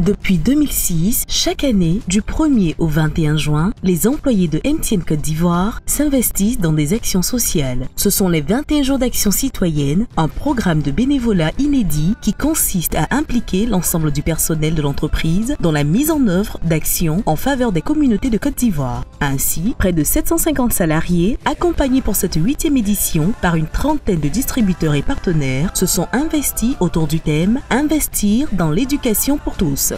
Depuis 2006, chaque année, du 1er au 21 juin, les employés de MTN Côte d'Ivoire s'investissent dans des actions sociales. Ce sont les 21 jours d'action citoyenne, un programme de bénévolat inédit qui consiste à impliquer l'ensemble du personnel de l'entreprise dans la mise en œuvre d'actions en faveur des communautés de Côte d'Ivoire. Ainsi, près de 750 salariés, accompagnés pour cette 8e édition par une trentaine de distributeurs et partenaires, se sont investis autour du thème « Investir dans l'éducation pour tous ».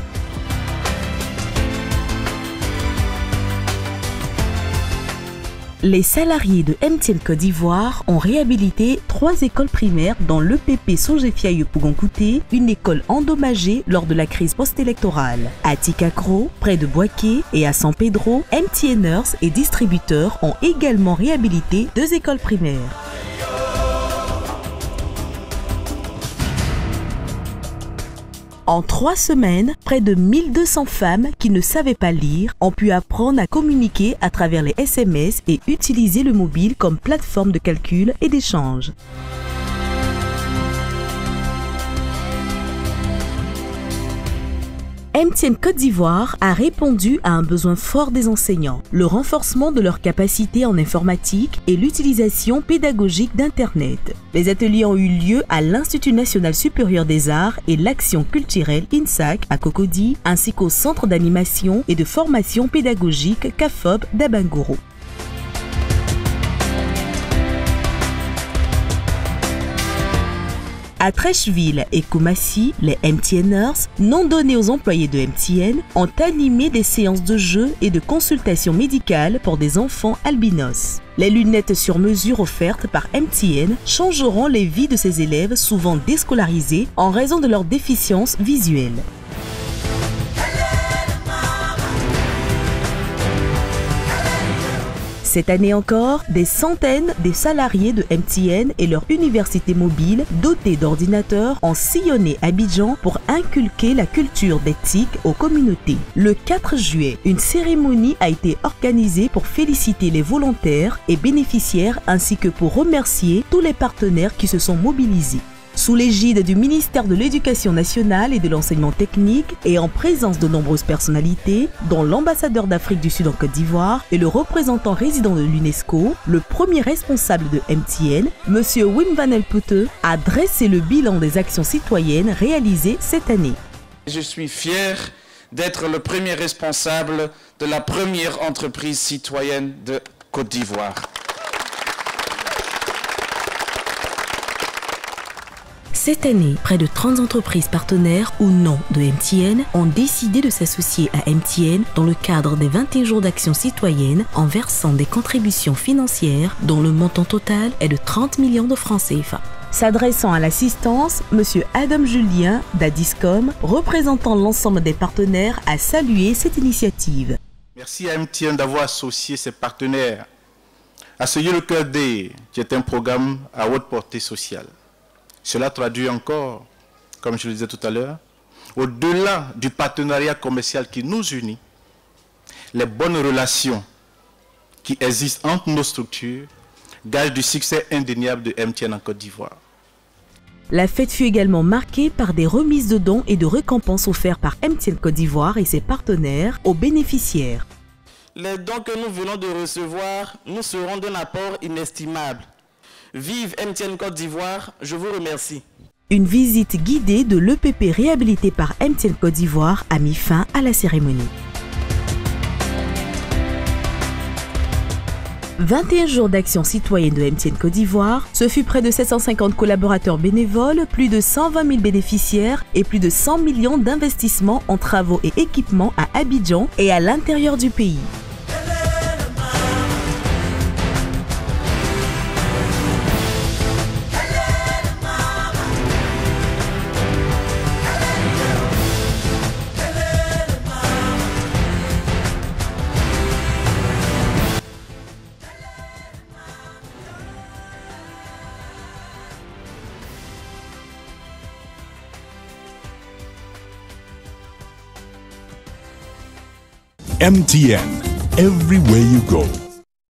Les salariés de MTN Côte d'Ivoire ont réhabilité 3 écoles primaires dans l'EPP Songé-Fiailleux-Pougonkouté, une école endommagée lors de la crise post-électorale. À Tikakro, près de Boaké, et à San Pedro, MTNers et distributeurs ont également réhabilité 2 écoles primaires. En 3 semaines, près de 1200 femmes qui ne savaient pas lire ont pu apprendre à communiquer à travers les SMS et utiliser le mobile comme plateforme de calcul et d'échange. MTN Côte d'Ivoire a répondu à un besoin fort des enseignants, le renforcement de leurs capacités en informatique et l'utilisation pédagogique d'Internet. Les ateliers ont eu lieu à l'Institut national supérieur des arts et l'action culturelle INSAC à Cocody, ainsi qu'au centre d'animation et de formation pédagogique CAFOB d'Abangoro. À Trècheville et Koumassi, les MTNers, non donnés aux employés de MTN, ont animé des séances de jeux et de consultations médicales pour des enfants albinos. Les lunettes sur mesure offertes par MTN changeront les vies de ces élèves souvent déscolarisés en raison de leur déficience visuelle. Cette année encore, des centaines de salariés de MTN et leur université mobile dotée d'ordinateurs ont sillonné Abidjan pour inculquer la culture d'éthique aux communautés. Le 4 juillet, une cérémonie a été organisée pour féliciter les volontaires et bénéficiaires ainsi que pour remercier tous les partenaires qui se sont mobilisés. Sous l'égide du ministère de l'Éducation nationale et de l'enseignement technique et en présence de nombreuses personnalités, dont l'ambassadeur d'Afrique du Sud en Côte d'Ivoire et le représentant résident de l'UNESCO, le premier responsable de MTN, M. Wim Van Helpote, a dressé le bilan des actions citoyennes réalisées cette année. Je suis fier d'être le premier responsable de la première entreprise citoyenne de Côte d'Ivoire. Cette année, près de 30 entreprises partenaires ou non de MTN ont décidé de s'associer à MTN dans le cadre des 21 jours d'action citoyenne en versant des contributions financières dont le montant total est de 30 millions de francs CFA. S'adressant à l'assistance, M. Adam Julien d'Adiscom, représentant l'ensemble des partenaires, a salué cette initiative. Merci à MTN d'avoir associé ses partenaires à ce Yellow Cœur Day, qui est un programme à haute portée sociale. Cela traduit encore, comme je le disais tout à l'heure, au-delà du partenariat commercial qui nous unit, les bonnes relations qui existent entre nos structures gagent du succès indéniable de MTN en Côte d'Ivoire. La fête fut également marquée par des remises de dons et de récompenses offertes par MTN Côte d'Ivoire et ses partenaires aux bénéficiaires. Les dons que nous venons de recevoir nous seront d'un apport inestimable. Vive MTN Côte d'Ivoire, je vous remercie. Une visite guidée de l'EPP réhabilité par MTN Côte d'Ivoire a mis fin à la cérémonie. 21 jours d'action citoyenne de MTN Côte d'Ivoire, ce fut près de 750 collaborateurs bénévoles, plus de 120 000 bénéficiaires et plus de 100 millions d'investissements en travaux et équipements à Abidjan et à l'intérieur du pays. MTN, everywhere you go.